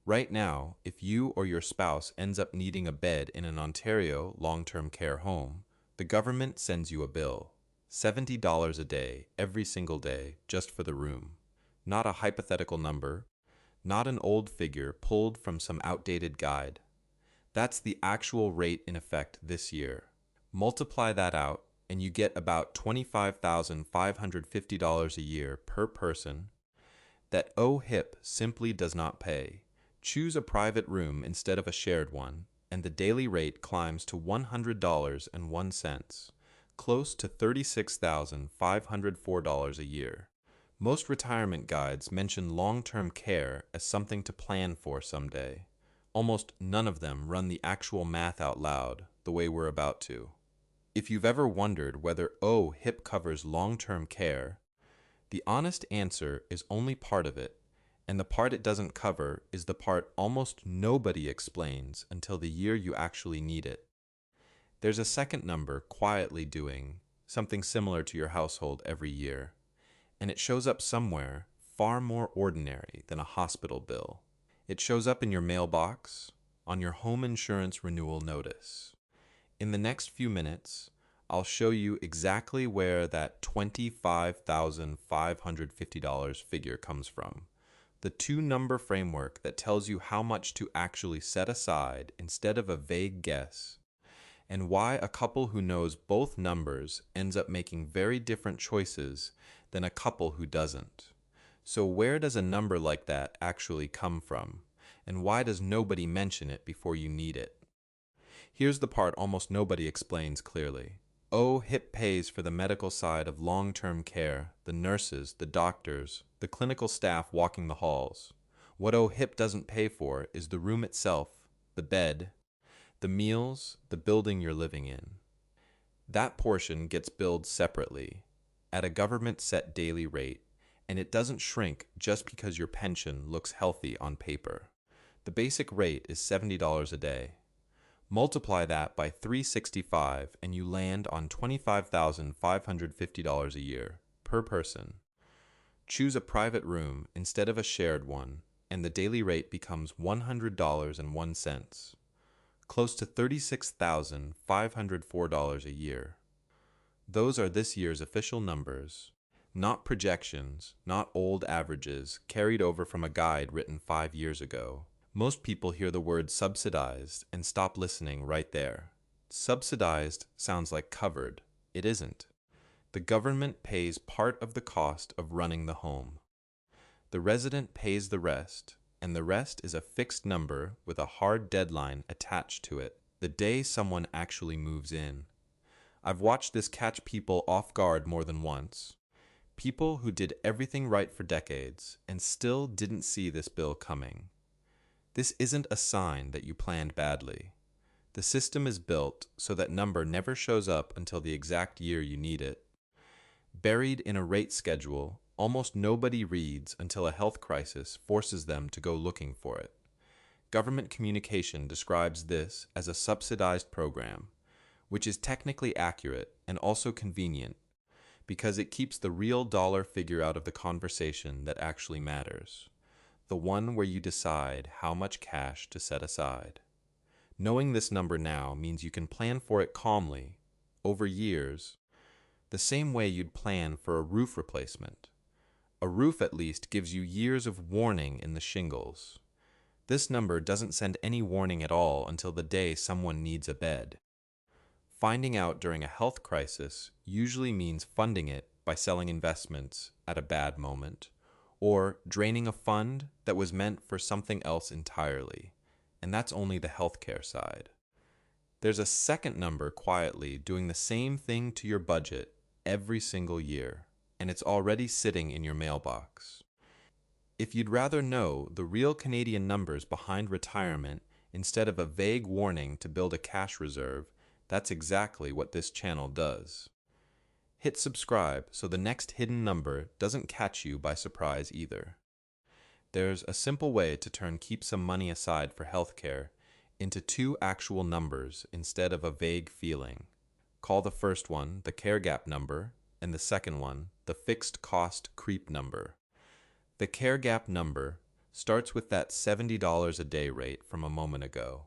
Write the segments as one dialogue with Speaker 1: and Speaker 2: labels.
Speaker 1: Right now, if you or your spouse ends up needing a bed in an Ontario long-term care home, the government sends you a bill. $70 a day, every single day, just for the room. Not a hypothetical number, not an old figure pulled from some outdated guide. That's the actual rate in effect this year. Multiply that out, and you get about $25,550 a year per person that OHIP simply does not pay. Choose a private room instead of a shared one, and the daily rate climbs to $100.01, close to $36,504 a year. Most retirement guides mention long-term care as something to plan for someday. Almost none of them run the actual math out loud the way we're about to. If you've ever wondered whether OHIP covers long-term care, the honest answer is only part of it, and the part it doesn't cover is the part almost nobody explains until the year you actually need it. There's a second number quietly doing something similar to your household every year, and it shows up somewhere far more ordinary than a hospital bill. It shows up in your mailbox, on your home insurance renewal notice. In the next few minutes, I'll show you exactly where that $25,550 figure comes from. The two-number framework that tells you how much to actually set aside instead of a vague guess, and why a couple who knows both numbers ends up making very different choices than a couple who doesn't. So where does a number like that actually come from, and why does nobody mention it before you need it? Here's the part almost nobody explains clearly. OHIP pays for the medical side of long-term care, the nurses, the doctors, the clinical staff walking the halls. What OHIP doesn't pay for is the room itself, the bed, the meals, the building you're living in. That portion gets billed separately, at a government-set daily rate, and it doesn't shrink just because your pension looks healthy on paper. The basic rate is $70 a day. Multiply that by 365 and you land on $25,550 a year per person. Choose a private room instead of a shared one, and the daily rate becomes $100.01, close to $36,504 a year. Those are this year's official numbers, not projections, not old averages carried over from a guide written 5 years ago. Most people hear the word subsidized and stop listening right there. Subsidized sounds like covered. It isn't. The government pays part of the cost of running the home. The resident pays the rest, and the rest is a fixed number with a hard deadline attached to it, the day someone actually moves in. I've watched this catch people off guard more than once. People who did everything right for decades and still didn't see this bill coming. This isn't a sign that you planned badly. The system is built so that number never shows up until the exact year you need it. Buried in a rate schedule, almost nobody reads until a health crisis forces them to go looking for it. Government communication describes this as a subsidized program, which is technically accurate and also convenient because it keeps the real dollar figure out of the conversation that actually matters. The one where you decide how much cash to set aside. Knowing this number now means you can plan for it calmly, over years, the same way you'd plan for a roof replacement. A roof at least gives you years of warning in the shingles. This number doesn't send any warning at all until the day someone needs a bed. Finding out during a health crisis usually means funding it by selling investments at a bad moment, or draining a fund that was meant for something else entirely, and that's only the healthcare side. There's a second number quietly doing the same thing to your budget every single year, and it's already sitting in your mailbox. If you'd rather know the real Canadian numbers behind retirement instead of a vague warning to build a cash reserve, that's exactly what this channel does. Hit subscribe so the next hidden number doesn't catch you by surprise either. There's a simple way to turn keep some money aside for healthcare into two actual numbers instead of a vague feeling. Call the first one the care gap number and the second one the fixed cost creep number. The care gap number starts with that $70 a day rate from a moment ago.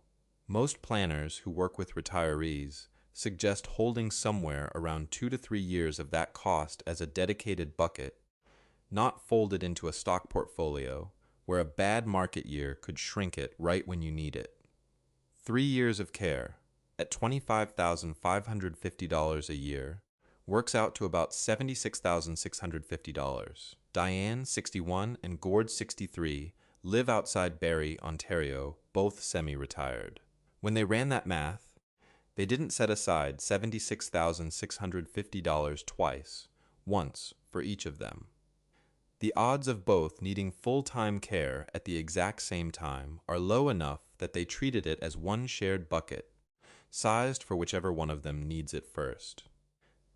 Speaker 1: Most planners who work with retirees suggest holding somewhere around 2 to 3 years of that cost as a dedicated bucket, not folded into a stock portfolio where a bad market year could shrink it right when you need it. 3 years of care at $25,550 a year works out to about $76,650. Diane, 61, and Gord, 63, live outside Barrie, Ontario, both semi-retired. When they ran that math, they didn't set aside $76,650 twice, once for each of them. The odds of both needing full-time care at the exact same time are low enough that they treated it as one shared bucket, sized for whichever one of them needs it first.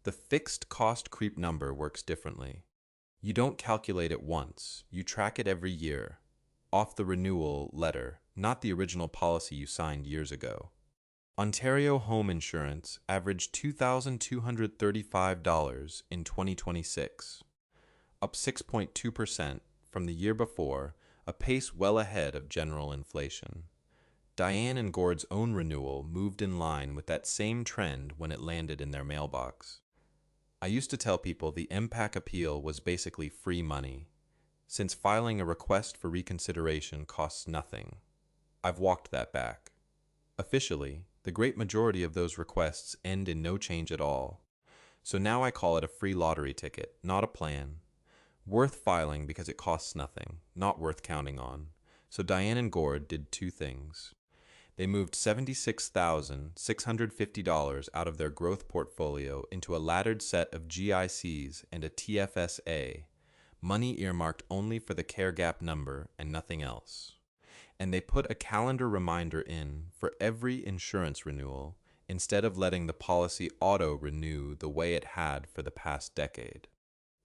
Speaker 1: The fixed cost creep number works differently. You don't calculate it once, you track it every year, off the renewal letter, not the original policy you signed years ago. Ontario home insurance averaged $2,235 in 2026, up 6.2% from the year before, a pace well ahead of general inflation. Diane and Gord's own renewal moved in line with that same trend when it landed in their mailbox. I used to tell people the MPAC appeal was basically free money, since filing a request for reconsideration costs nothing. I've walked that back. Officially, the great majority of those requests end in no change at all, so now I call it a free lottery ticket, not a plan. Worth filing because it costs nothing, not worth counting on. So Diane and Gord did two things. They moved $76,650 out of their growth portfolio into a laddered set of GICs and a TFSA, money earmarked only for the care gap number and nothing else. And they put a calendar reminder in for every insurance renewal instead of letting the policy auto-renew the way it had for the past decade.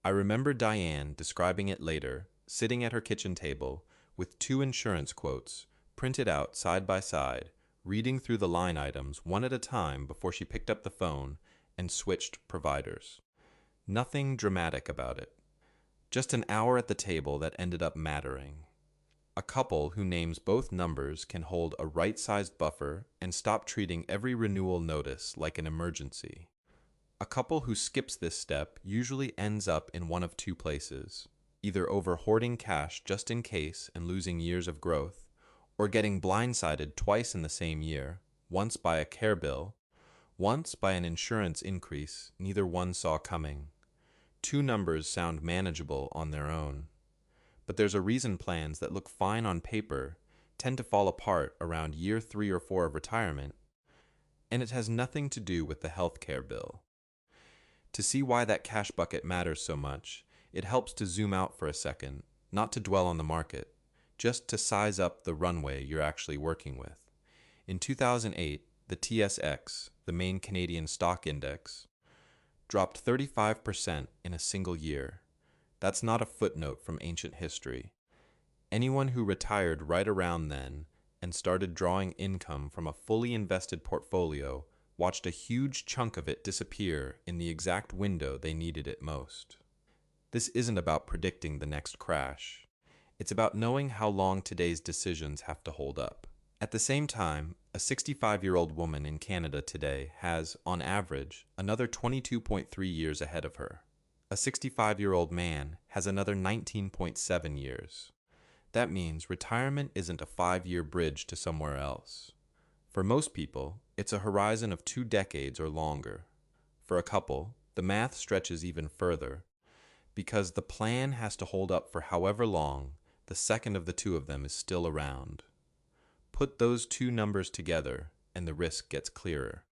Speaker 1: I remember Diane describing it later, sitting at her kitchen table with 2 insurance quotes printed out side by side, reading through the line items one at a time before she picked up the phone and switched providers. Nothing dramatic about it. Just an hour at the table that ended up mattering. A couple who names both numbers can hold a right-sized buffer and stop treating every renewal notice like an emergency. A couple who skips this step usually ends up in one of 2 places, either over hoarding cash just in case and losing years of growth, or getting blindsided twice in the same year, once by a care bill, once by an insurance increase neither one saw coming. 2 numbers sound manageable on their own. But there's a reason plans that look fine on paper tend to fall apart around year 3 or 4 of retirement, and it has nothing to do with the health care bill. To see why that cash bucket matters so much, it helps to zoom out for a second, not to dwell on the market, just to size up the runway you're actually working with. In 2008, the TSX, the main Canadian stock index, dropped 35% in a single year. That's not a footnote from ancient history. Anyone who retired right around then and started drawing income from a fully invested portfolio watched a huge chunk of it disappear in the exact window they needed it most. This isn't about predicting the next crash. It's about knowing how long today's decisions have to hold up. At the same time, a 65-year-old woman in Canada today has, on average, another 22.3 years ahead of her. A 65-year-old man has another 19.7 years. That means retirement isn't a 5-year bridge to somewhere else. For most people, it's a horizon of 2 decades or longer. For a couple, the math stretches even further, because the plan has to hold up for however long the second of the 2 of them is still around. Put those 2 numbers together, and the risk gets clearer.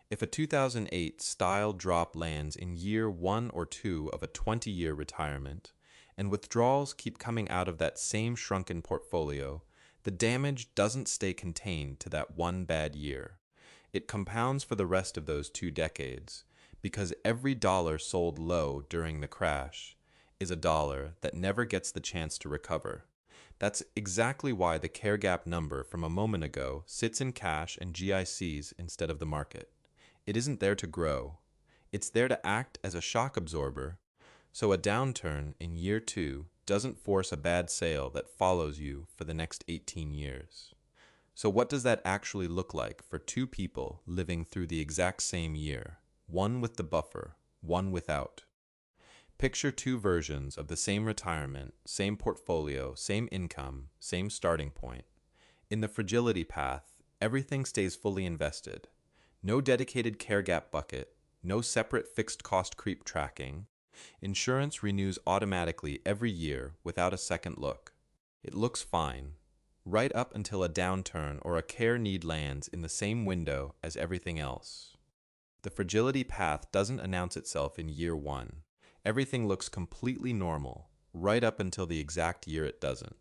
Speaker 1: If a 2008 style drop lands in year 1 or 2 of a 20-year retirement, and withdrawals keep coming out of that same shrunken portfolio, the damage doesn't stay contained to that one bad year. It compounds for the rest of those 2 decades, because every dollar sold low during the crash is a dollar that never gets the chance to recover. That's exactly why the care gap number from a moment ago sits in cash and GICs instead of the market. It isn't there to grow. It's there to act as a shock absorber, so a downturn in year 2 doesn't force a bad sale that follows you for the next 18 years. So what does that actually look like for two people living through the exact same year, one with the buffer, one without? Picture two versions of the same retirement, same portfolio, same income, same starting point. In the fragility path, everything stays fully invested. No dedicated care gap bucket, no separate fixed cost creep tracking. Insurance renews automatically every year without a second look. It looks fine, right up until a downturn or a care need lands in the same window as everything else. The fragility path doesn't announce itself in year one. Everything looks completely normal, right up until the exact year it doesn't.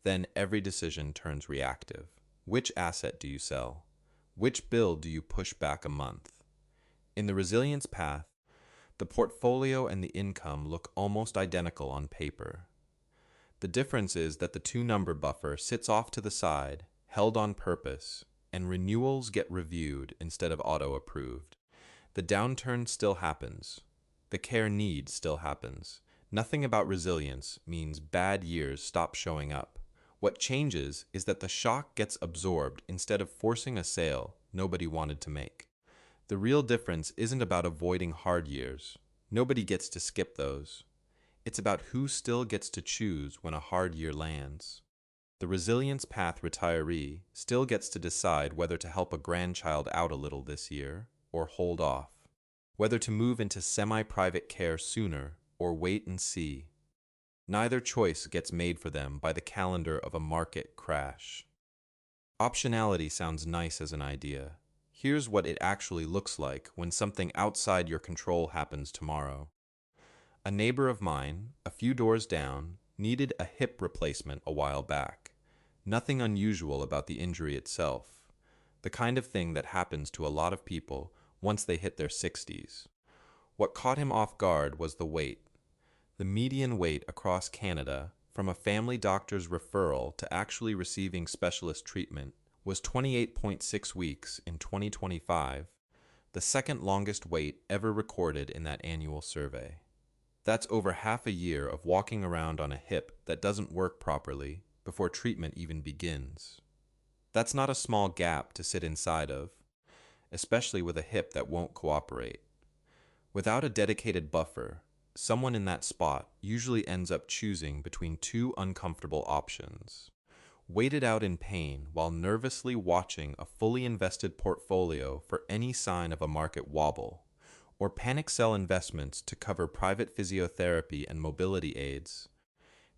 Speaker 1: Then every decision turns reactive. Which asset do you sell? Which bill do you push back a month? In the resilience path, the portfolio and the income look almost identical on paper. The difference is that the two-number buffer sits off to the side, held on purpose, and renewals get reviewed instead of auto-approved. The downturn still happens. The care need still happens. Nothing about resilience means bad years stop showing up. What changes is that the shock gets absorbed instead of forcing a sale nobody wanted to make. The real difference isn't about avoiding hard years. Nobody gets to skip those. It's about who still gets to choose when a hard year lands. The resilience path retiree still gets to decide whether to help a grandchild out a little this year or hold off, whether to move into semi-private care sooner or wait and see. Neither choice gets made for them by the calendar of a market crash. Optionality sounds nice as an idea. Here's what it actually looks like when something outside your control happens tomorrow. A neighbor of mine, a few doors down, needed a hip replacement a while back. Nothing unusual about the injury itself. The kind of thing that happens to a lot of people once they hit their 60s. What caught him off guard was the wait. The median wait across Canada, from a family doctor's referral to actually receiving specialist treatment, was 28.6 weeks in 2025, the second longest wait ever recorded in that annual survey. That's over half a year of walking around on a hip that doesn't work properly before treatment even begins. That's not a small gap to sit inside of, especially with a hip that won't cooperate. Without a dedicated buffer, someone in that spot usually ends up choosing between two uncomfortable options. Wait it out in pain while nervously watching a fully invested portfolio for any sign of a market wobble, or panic sell investments to cover private physiotherapy and mobility aids,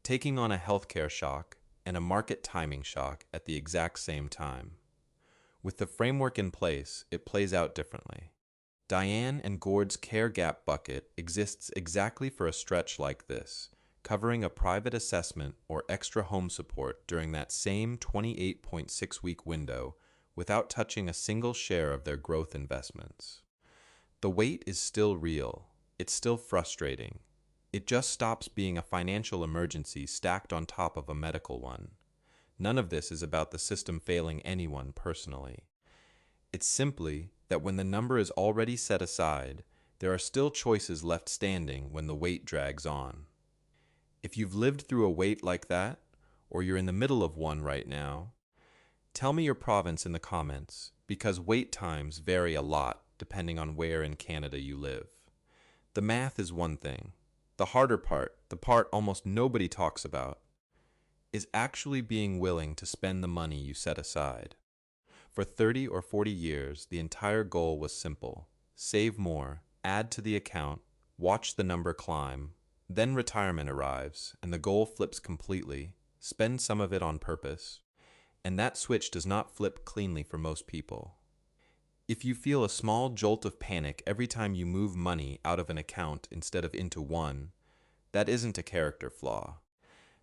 Speaker 1: taking on a healthcare shock and a market timing shock at the exact same time. With the framework in place, it plays out differently. Diane and Gord's care gap bucket exists exactly for a stretch like this, covering a private assessment or extra home support during that same 28.6-week window without touching a single share of their growth investments. The wait is still real. It's still frustrating. It just stops being a financial emergency stacked on top of a medical one. None of this is about the system failing anyone personally. It's simply that when the number is already set aside, there are still choices left standing when the wait drags on. If you've lived through a wait like that, or you're in the middle of one right now, tell me your province in the comments, because wait times vary a lot depending on where in Canada you live. The math is one thing. The harder part, the part almost nobody talks about, is actually being willing to spend the money you set aside. For 30 or 40 years, the entire goal was simple. Save more, add to the account, watch the number climb. Then retirement arrives, and the goal flips completely. Spend some of it on purpose. And that switch does not flip cleanly for most people. If you feel a small jolt of panic every time you move money out of an account instead of into one, that isn't a character flaw.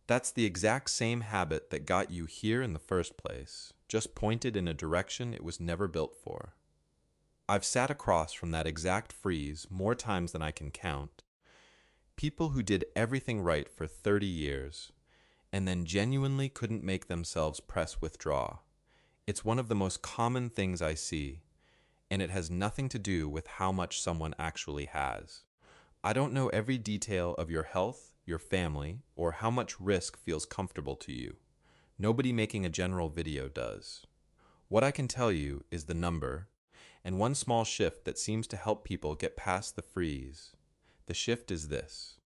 Speaker 1: That's the exact same habit that got you here in the first place, just pointed in a direction it was never built for. I've sat across from that exact freeze more times than I can count. People who did everything right for 30 years, and then genuinely couldn't make themselves press withdraw. It's one of the most common things I see, and it has nothing to do with how much someone actually has. I don't know every detail of your health, your family, or how much risk feels comfortable to you. Nobody making a general video does. What I can tell you is the number, and one small shift that seems to help people get past the freeze. The shift is this: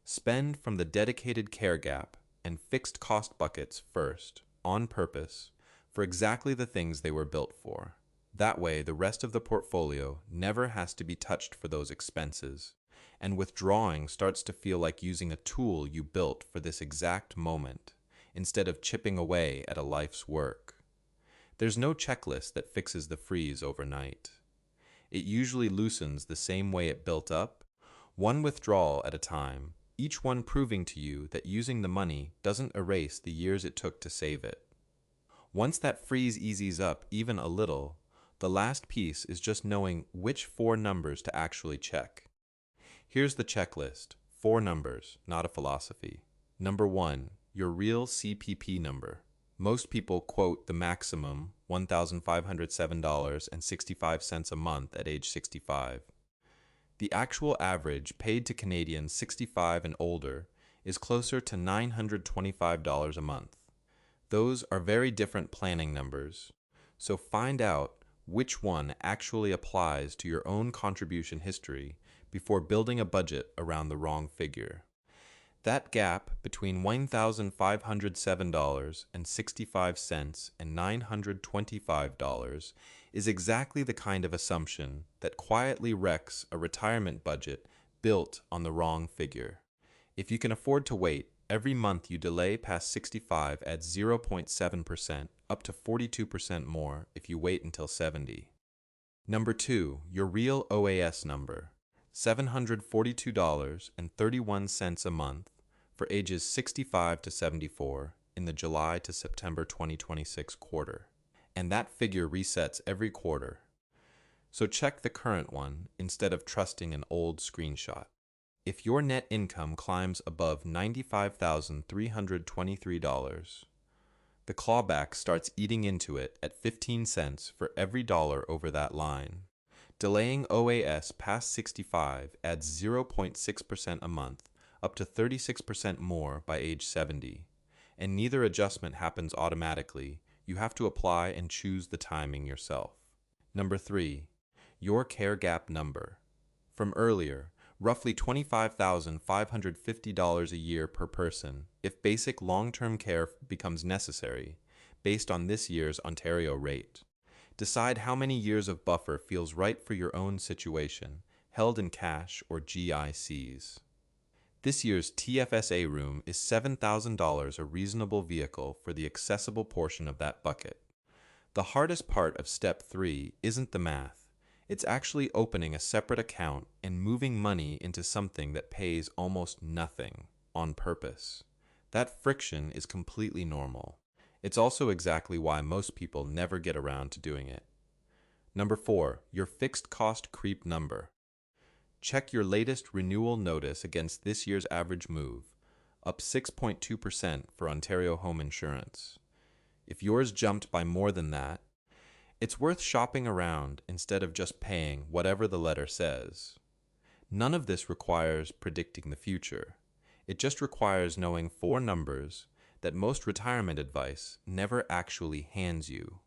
Speaker 1: spend from the dedicated care gap and fixed cost buckets first, on purpose, for exactly the things they were built for. That way, the rest of the portfolio never has to be touched for those expenses, and withdrawing starts to feel like using a tool you built for this exact moment, instead of chipping away at a life's work. There's no checklist that fixes the freeze overnight. It usually loosens the same way it built up, one withdrawal at a time, each one proving to you that using the money doesn't erase the years it took to save it. Once that freeze eases up even a little, the last piece is just knowing which 4 numbers to actually check. Here's the checklist: 4 numbers, not a philosophy. Number 1, your real CPP number. Most people quote the maximum $1,507.65 a month at age 65. The actual average paid to Canadians 65 and older is closer to $925 a month. Those are very different planning numbers, so find out which one actually applies to your own contribution history before building a budget around the wrong figure. That gap between $1,507.65 and $925 is exactly the kind of assumption that quietly wrecks a retirement budget built on the wrong figure. If you can afford to wait, every month you delay past 65 adds 0.7%, up to 42% more if you wait until 70. Number 2, your real OAS number, $742.31 a month for ages 65 to 74 in the July to September 2026 quarter. And that figure resets every quarter. So check the current one instead of trusting an old screenshot. If your net income climbs above $95,323, the clawback starts eating into it at 15 cents for every dollar over that line. Delaying OAS past 65 adds 0.6% a month, up to 36% more by age 70. And neither adjustment happens automatically. You have to apply and choose the timing yourself. Number 3, your care gap number. From earlier, roughly $25,550 a year per person if basic long-term care becomes necessary, based on this year's Ontario rate. Decide how many years of buffer feels right for your own situation, held in cash or GICs. This year's TFSA room is $7,000 a reasonable vehicle for the accessible portion of that bucket. The hardest part of Step 3 isn't the math. It's actually opening a separate account and moving money into something that pays almost nothing on purpose. That friction is completely normal. It's also exactly why most people never get around to doing it. Number 4, your fixed cost creep number. Check your latest renewal notice against this year's average move, up 6.2% for Ontario home insurance. If yours jumped by more than that, it's worth shopping around instead of just paying whatever the letter says. None of this requires predicting the future. It just requires knowing 4 numbers that most retirement advice never actually hands you.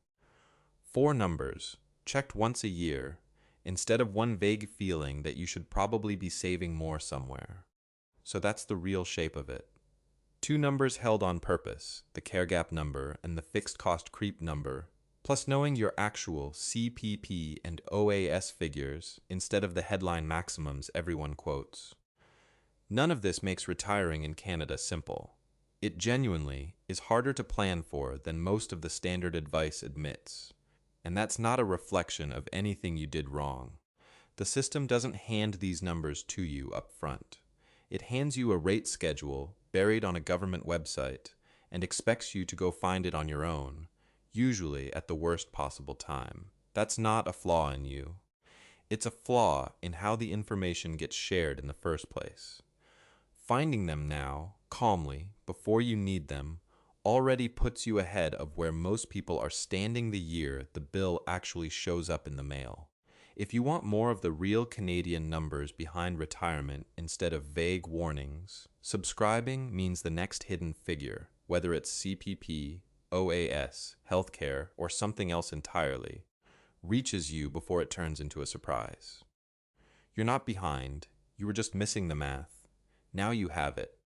Speaker 1: 4 numbers, checked once a year, instead of one vague feeling that you should probably be saving more somewhere. So that's the real shape of it. 2 numbers held on purpose, the care gap number and the fixed cost creep number, plus knowing your actual CPP and OAS figures instead of the headline maximums everyone quotes. None of this makes retiring in Canada simple. It genuinely is harder to plan for than most of the standard advice admits. And that's not a reflection of anything you did wrong. The system doesn't hand these numbers to you up front. It hands you a rate schedule buried on a government website and expects you to go find it on your own, usually at the worst possible time. That's not a flaw in you. It's a flaw in how the information gets shared in the first place. Finding them now, calmly, before you need them, already puts you ahead of where most people are standing the year the bill actually shows up in the mail. If you want more of the real Canadian numbers behind retirement instead of vague warnings, subscribing means the next hidden figure, whether it's CPP, OAS, healthcare, or something else entirely, reaches you before it turns into a surprise. You're not behind, you were just missing the math. Now you have it.